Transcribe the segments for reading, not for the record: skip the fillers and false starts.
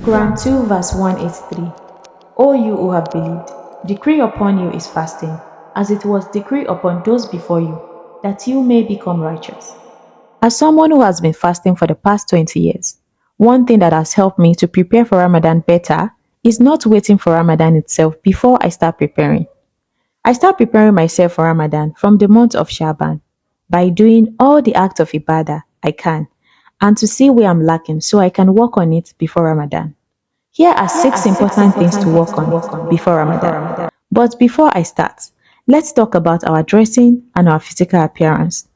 Quran 2 verse 183. O you who have believed, decree upon you is fasting, as it was decreed upon those before you, that you may become righteous. As someone who has been fasting for the past 20 years, one thing that has helped me to prepare for Ramadan better is not waiting for Ramadan itself before I start preparing. I start preparing myself for Ramadan from the month of Shaban by doing all the acts of ibadah I can and to see where I'm lacking so I can work on it before Ramadan. Here are six important things to work on before Ramadan. But before I start, let's talk about our dressing and our physical appearance.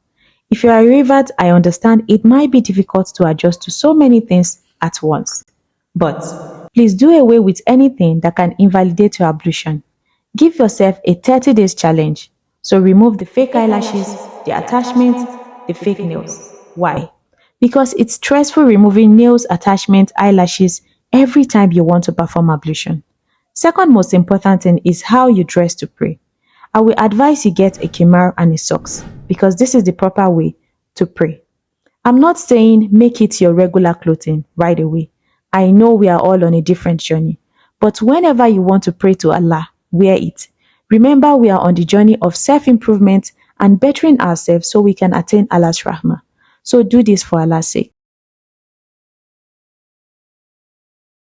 If you are a revert, I understand it might be difficult to adjust to so many things at once. But please do away with anything that can invalidate your ablution. Give yourself a 30 days challenge. So remove the fake eyelashes, the attachments, the fake nails. Why? Because it's stressful removing nails, attachments, eyelashes every time you want to perform ablution. Second most important thing is how you dress to pray. I will advise you get a khimar and a socks because this is the proper way to pray. I'm not saying make it your regular clothing right away. I know we are all on a different journey. But whenever you want to pray to Allah, wear it. Remember, we are on the journey of self-improvement and bettering ourselves so we can attain Allah's rahmah. So do this for Allah's sake.